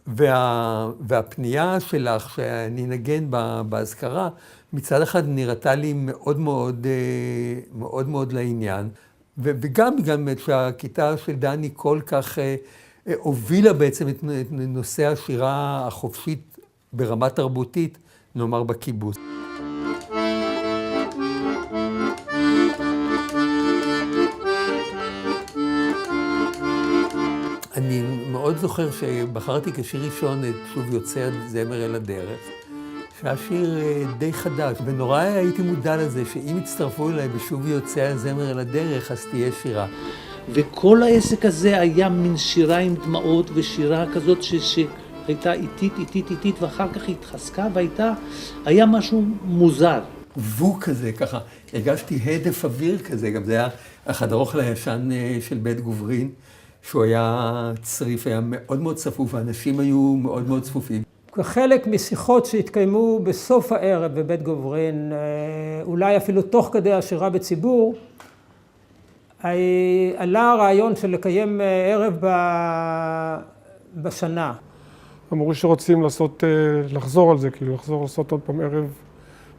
והפנייה שלך שאני נגן בהזכרה, מצד אחד נראתה לי מאוד מאוד לעניין, וגם שהכיתה של דני כל כך הובילה בעצם את נושא השירה החופשית ברמה תרבותית, נאמר בקיבוץ. אני מאוד זוכר שבחרתי כשיר ראשון את שוב יוצא זמר אל הדרך, שהיה שיר די חדש, ונורא הייתי מודע לזה שאם יצטרפו אליי בשוב יוצא הזמר אל הדרך, אז תהיה שירה. וכל העסק הזה היה מין שירה עם דמעות ושירה כזאת שהייתה איטית, ואחר כך התחזקה והיה משהו מוזר. וו כזה, ככה, הרגשתי הדף אוויר כזה, גם זה היה אחד ארוך לישן של בית גוברין, שהוא היה צריף, היה מאוד מאוד צפוף, והאנשים היו מאוד מאוד צפופים. חלק משיחות שהתקיימו בסוף הערב בבית גוברין, אולי אפילו תוך כדי השירה בציבור, עלה הרעיון של לקיים ערב בשנה. אמרו שרוצים לחזור על זה, כאילו לעשות עוד פעם ערב,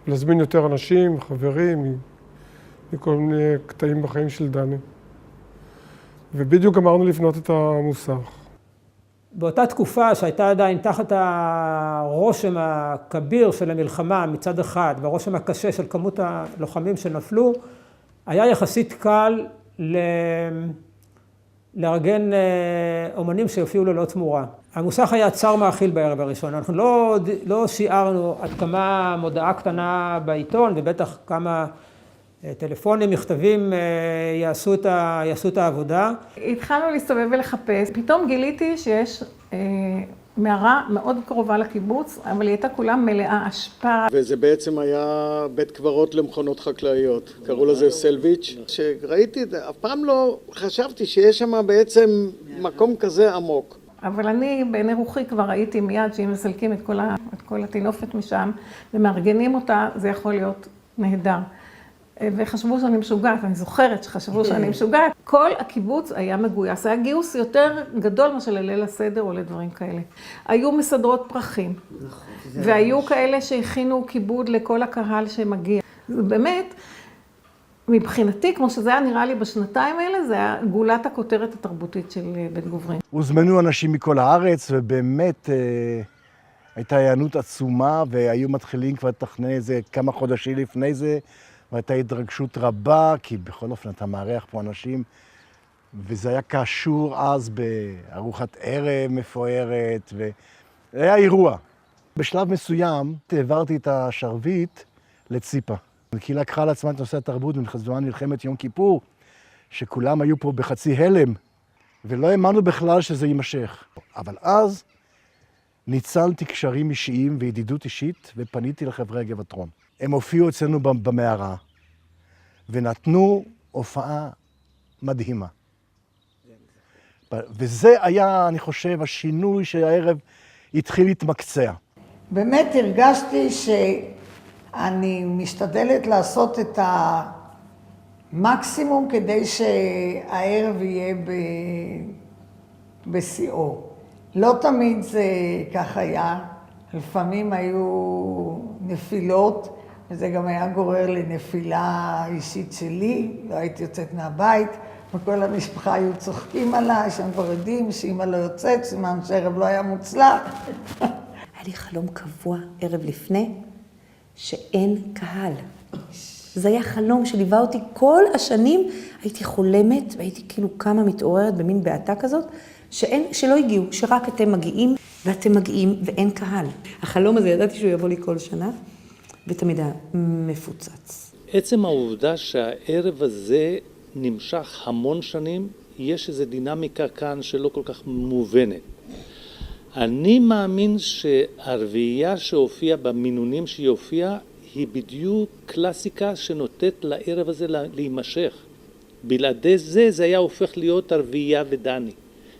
להזמין יותר אנשים, חברים, מכל מיני קטעים בחיים של דני. ובדיוק אמרנו לבנות את המוסך. באותה תקופה שהייתה עדיין תחת הרושם הכביר של המלחמה מצד אחד, והרושם הקשה של כמות הלוחמים שנפלו, היה יחסית קל לארגן אומנים שיופיעו ללא תמורה. המוסך היה צר מאכיל בערב הראשון. אנחנו לא שיערנו עד כמה מודעה קטנה בעיתון, ובטח כמה טלפונים, מכתבים יעשו את העבודה. התחלנו להסתובב ולחפש. פתאום גיליתי שיש מערה מאוד קרובה לקיבוץ, אבל היא הייתה כולה מלאה אשפה. וזה בעצם היה בית קברות למכונות חקלאיות. קראו לזה סלוויץ'. כשראיתי את זה, אף פעם לא חשבתי שיש שם בעצם מקום כזה עמוק. אבל אני בעיני רוחי כבר ראיתי מיד שאם מסלקים את כל הטינופת משם ומארגנים אותה, זה יכול להיות נהדר. וחשבו שאני משוגעת, אני זוכרת שחשבו שאני משוגעת. כל הקיבוץ היה מגויס, היה גיוס יותר גדול מאשר לליל הסדר או לדברים כאלה. היו מסדרות פרחים, והיו כאלה שהכינו כיבוד לכל הקהל שמגיע. באמת, מבחינתי, כמו שזה היה נראה לי בשנתיים האלה, זה היה גולת הכותרת התרבותית של בית גוברין. הוזמנו אנשים מכל הארץ, ובאמת הייתה הענות עצומה, והיו מתחילים כבר לתכנן איזה כמה חודשים לפני זה, והייתה התרגשות רבה, כי בכל אופן אתה מארח פה אנשים, וזה היה קשור אז בארוחת ערב מפוארת, והיה אירוע. בשלב מסוים העברתי את השרביט לציפה. כי לקחה על עצמה את נושא התרבות בזמן מלחמת יום כיפור, שכולם היו פה בחצי הלם, ולא האמנו בכלל שזה יימשך. אבל אז ניצלתי קשרים אישיים וידידות אישית, ופניתי לחברי הגבעתרון. הם הופיעו אצלנו במערה, ונתנו הופעה מדהימה. וזה היה, אני חושב, השינוי שהערב התחיל להתמקצע. באמת הרגשתי שאני משתדלת לעשות את המקסימום כדי שהערב יהיה בשיאו. לא תמיד זה כך היה, לפעמים היו נפילות, וזה גם היה גורר לנפילה אישית שלי, לא הייתי יוצאת מהבית, וכל המשפחה היו צוחקים עליי, שהם כבר יודעים שאמא לא יוצאת, סימן שערב לא היה מוצלח. היה לי חלום קבוע ערב לפני, שאין קהל. זה היה חלום שליווה אותי כל השנים, הייתי חולמת, והייתי כאילו קמה מתעוררת במין בעתה כזאת, שלא הגיעו, שרק אתם מגיעים, ואתם מגיעים ואין קהל. החלום הזה ידעתי שהוא יבוא לי כל שנה, ותמיד היה מפוצץ. עצם העובדה שהערב הזה נמשך המון שנים, יש איזו דינמיקה כאן שלא כל כך מובנת. אני מאמין שהרביעייה שהופיעה במינונים שהיא הופיעה, היא בדיוק קלאסיקה שנותנת לערב הזה להימשך. בלעדי זה, זה היה הופך להיות הרביעייה ודני.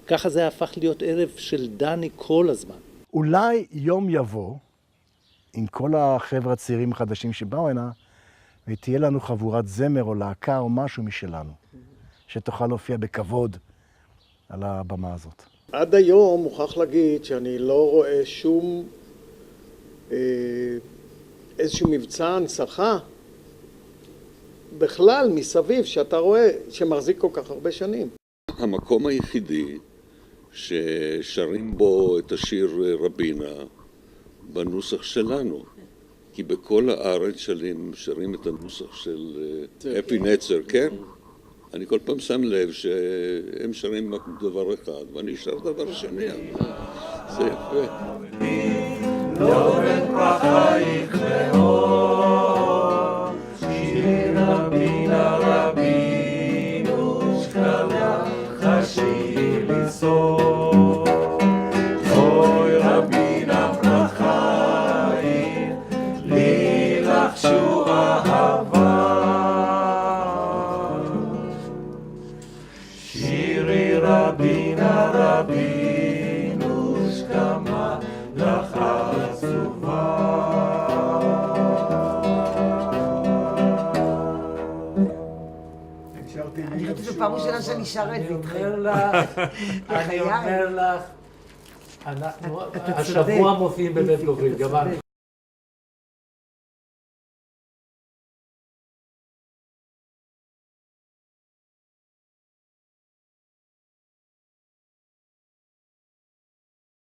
ככה זה הפך להיות ערב של דני כל הזמן. אולי יום יבוא, עם כל החבר'ה הצעירים החדשים שבאו הנה, ותהיה לנו חבורת זמר או להקה או משהו משלנו, שתוכל להופיע בכבוד על הבמה הזאת. עד היום מוכרח להגיד שאני לא רואה שום איזשהו מבצע הנצחה בכלל מסביב שאתה רואה שמחזיק כל כך הרבה שנים. המקום היחידי ששרים בו את השיר רבינה בנוסח שלנו, כי בכל הארץ שרים את הנוסח של אפי נצר, כן? אני כל פעם שם לב שהם שרים דבר אחד ואני שר דבר שני. זה יפה. לא בין פרחייך לאור, שיר רבינה רבינו שקלה חשי לסור. אוי רבינה פרחייך, לי לחשו אהבה. שירי רבינה רבינו שקמה לך עצובה. אני חושבת שזו פעם ראשונה שאני שרת איתכם. אני אומר לך, השבוע מופיעים בבית גוברין, גמרנו.